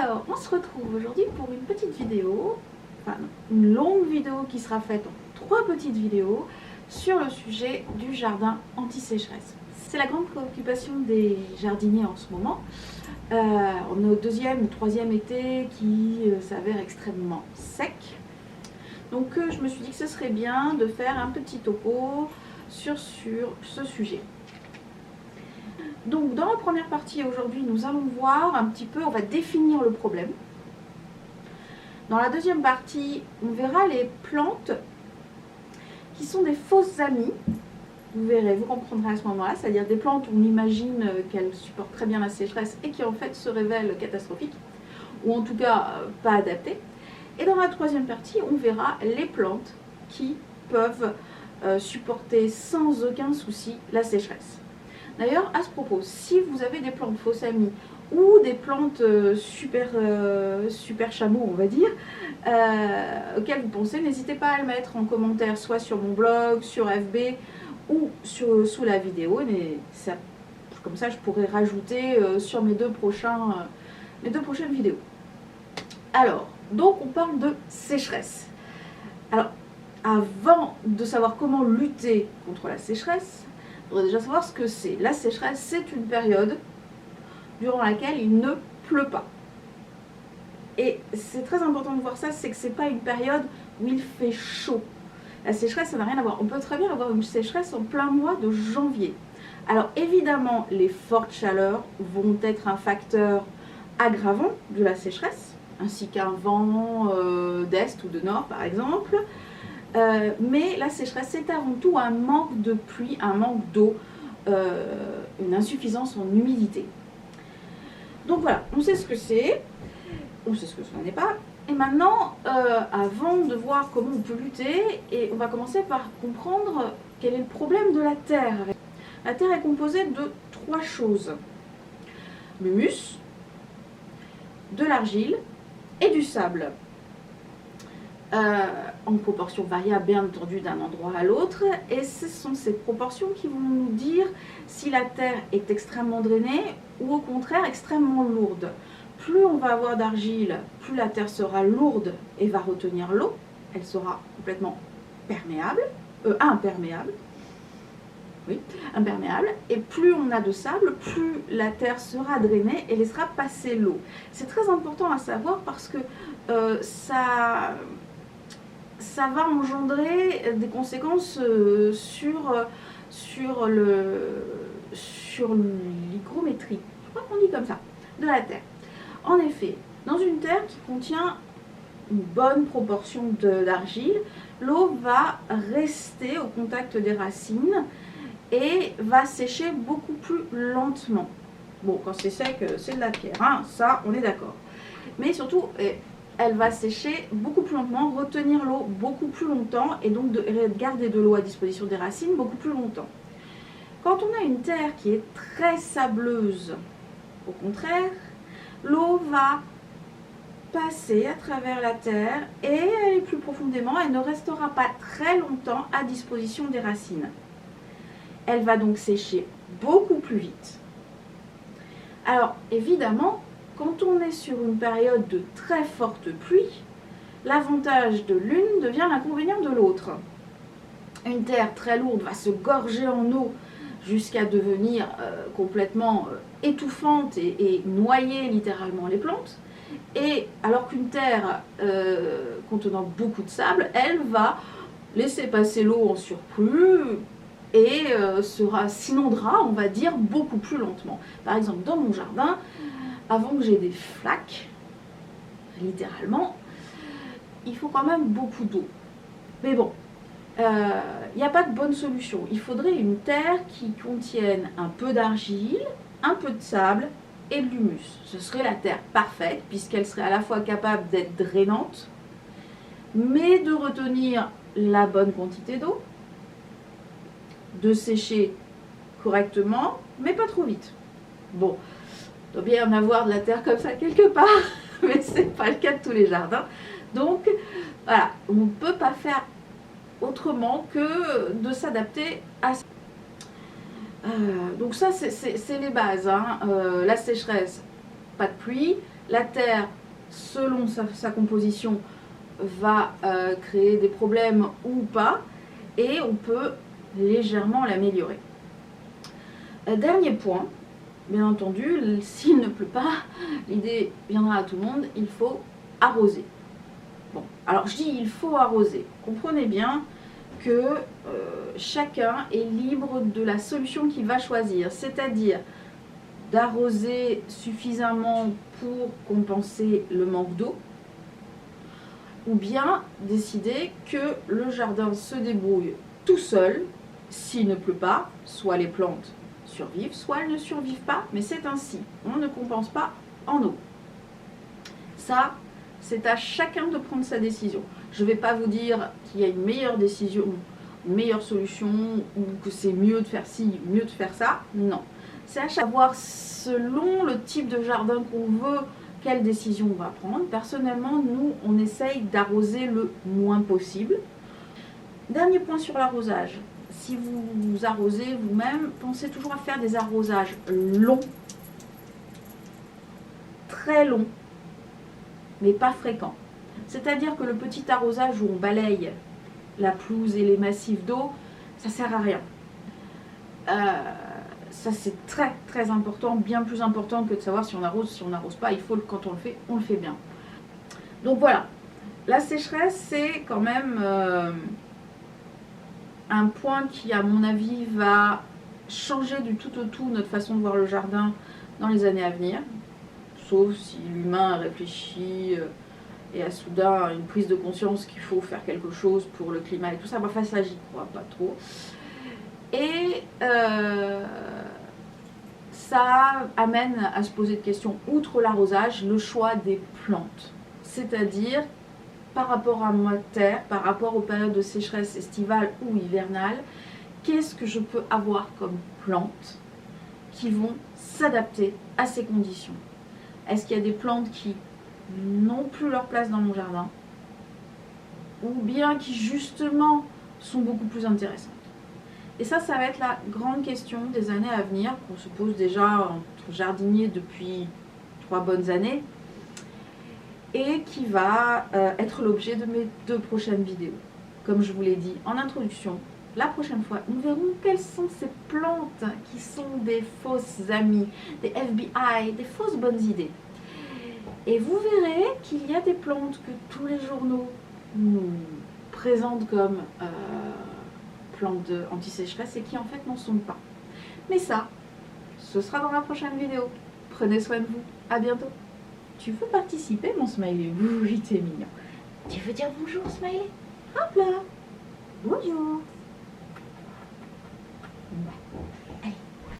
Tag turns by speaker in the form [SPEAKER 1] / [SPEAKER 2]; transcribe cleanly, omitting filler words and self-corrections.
[SPEAKER 1] Alors, on se retrouve aujourd'hui pour une petite vidéo, enfin une longue vidéo qui sera faite en 3 petites vidéos sur le sujet du jardin anti-sécheresse. C'est la grande préoccupation des jardiniers en ce moment. On est au 2e ou 3e été qui s'avère extrêmement sec. Donc je me suis dit que ce serait bien de faire un petit topo sur ce sujet. Donc dans la première partie aujourd'hui, nous allons voir un petit peu, on va définir le problème. Dans la deuxième partie, on verra les plantes qui sont des fausses amies. Vous verrez, vous comprendrez à ce moment-là, c'est-à-dire des plantes où on imagine qu'elles supportent très bien la sécheresse et qui en fait se révèlent catastrophiques, ou en tout cas pas adaptées. Et dans la troisième partie, on verra les plantes qui peuvent supporter sans aucun souci la sécheresse. D'ailleurs, à ce propos, si vous avez des plantes fausses amies ou des plantes super chameaux, on va dire, auxquelles vous pensez, n'hésitez pas à le mettre en commentaire, soit sur mon blog, sur FB ou sous la vidéo. Mais ça, comme ça, je pourrais rajouter sur mes deux prochaines vidéos. Alors, donc on parle de sécheresse. Alors, avant de savoir comment lutter contre la sécheresse, il faudrait déjà savoir ce que c'est. La sécheresse, c'est une période durant laquelle il ne pleut pas. Et c'est très important de voir ça, c'est que ce n'est pas une période où il fait chaud. La sécheresse, ça n'a rien à voir. On peut très bien avoir une sécheresse en plein mois de janvier. Alors évidemment, les fortes chaleurs vont être un facteur aggravant de la sécheresse, ainsi qu'un vent d'est ou de nord par exemple. Mais la sécheresse, c'est avant tout un manque de pluie, un manque d'eau, une insuffisance en humidité. Donc voilà, on sait ce que c'est, on sait ce que ce n'est pas. Et maintenant, avant de voir comment on peut lutter, on va commencer par comprendre quel est le problème de la terre. La terre est composée de 3 choses. L'humus, de l'argile et du sable. En proportion variable bien entendu d'un endroit à l'autre, et ce sont ces proportions qui vont nous dire si la terre est extrêmement drainée ou au contraire extrêmement lourde. Plus on va avoir d'argile, plus la terre sera lourde et va retenir l'eau, elle sera complètement imperméable, et plus on a de sable, plus la terre sera drainée et laissera passer l'eau. C'est très important à savoir parce que ça va engendrer des conséquences sur l'hygrométrie, je crois qu'on dit comme ça, de la terre. En effet, dans une terre qui contient une bonne proportion d'argile, l'eau va rester au contact des racines et va sécher beaucoup plus lentement. Bon, quand c'est sec, c'est de la pierre, hein, ça on est d'accord. Mais surtout, elle va sécher beaucoup plus lentement, retenir l'eau beaucoup plus longtemps et donc garder de l'eau à disposition des racines beaucoup plus longtemps. Quand on a une terre qui est très sableuse, au contraire, l'eau va passer à travers la terre et aller plus profondément, elle ne restera pas très longtemps à disposition des racines. Elle va donc sécher beaucoup plus vite. Alors évidemment, quand on est sur une période de très forte pluie, l'avantage de l'une devient l'inconvénient de l'autre. Une terre très lourde va se gorger en eau jusqu'à devenir complètement étouffante et noyer littéralement les plantes. Et alors qu'une terre contenant beaucoup de sable, elle va laisser passer l'eau en surplus et s'inondera, on va dire, beaucoup plus lentement. Par exemple, dans mon jardin, avant que j'ai des flaques, littéralement, il faut quand même beaucoup d'eau. Mais bon, il n'y a pas de bonne solution. Il faudrait une terre qui contienne un peu d'argile, un peu de sable et de l'humus. Ce serait la terre parfaite, puisqu'elle serait à la fois capable d'être drainante, mais de retenir la bonne quantité d'eau, de sécher correctement, mais pas trop vite. Bon, il doit bien y en avoir de la terre comme ça quelque part, mais ce n'est pas le cas de tous les jardins. Donc, voilà, on ne peut pas faire autrement que de s'adapter à ça. Donc ça, c'est les bases, hein. La sécheresse, pas de pluie. La terre, selon sa composition, va créer des problèmes ou pas, et on peut légèrement l'améliorer. Dernier point, bien entendu, s'il ne pleut pas, l'idée viendra à tout le monde, il faut arroser. Bon, alors je dis il faut arroser. Comprenez bien que chacun est libre de la solution qu'il va choisir, c'est-à-dire d'arroser suffisamment pour compenser le manque d'eau, ou bien décider que le jardin se débrouille tout seul s'il ne pleut pas, soit les plantes survivent, soit elles ne survivent pas, mais c'est ainsi, on ne compense pas en eau. Ça, c'est à chacun de prendre sa décision. Je ne vais pas vous dire qu'il y a une meilleure décision, une meilleure solution, ou que c'est mieux de faire ci, mieux de faire ça, non. C'est à savoir, selon le type de jardin qu'on veut, quelle décision on va prendre. Personnellement, nous, on essaye d'arroser le moins possible. Dernier point sur l'arrosage. Si vous arrosez vous-même, pensez toujours à faire des arrosages longs, très longs, mais pas fréquents. C'est-à-dire que le petit arrosage où on balaye la pelouse et les massifs d'eau, ça ne sert à rien. Ça c'est très très important, bien plus important que de savoir si on n'arrose pas. Il faut, quand on le fait bien. Donc voilà, la sécheresse c'est quand même un point qui à mon avis va changer du tout au tout notre façon de voir le jardin dans les années à venir, sauf si l'humain réfléchit et a soudain une prise de conscience qu'il faut faire quelque chose pour le climat et tout ça. Enfin ça j'y crois pas trop. Et ça amène à se poser de questions, outre l'arrosage, le choix des plantes. C'est-à-dire, par rapport à ma terre, par rapport aux périodes de sécheresse estivale ou hivernale, qu'est-ce que je peux avoir comme plantes qui vont s'adapter à ces conditions? Est-ce qu'il y a des plantes qui n'ont plus leur place dans mon jardin, ou bien qui justement sont beaucoup plus intéressantes? Et ça va être la grande question des années à venir, qu'on se pose déjà entre jardiniers depuis 3 bonnes années, et qui va être l'objet de mes 2 prochaines vidéos. Comme je vous l'ai dit en introduction, la prochaine fois, nous verrons quelles sont ces plantes qui sont des fausses amies, des FBI, des fausses bonnes idées. Et vous verrez qu'il y a des plantes que tous les journaux nous présentent comme plantes anti-sécheresse et qui en fait n'en sont pas. Mais ça, ce sera dans la prochaine vidéo. Prenez soin de vous. À bientôt. Tu veux participer, mon smiley? Oui, t'es mignon. Tu veux dire bonjour, smiley? Hop là. Bonjour.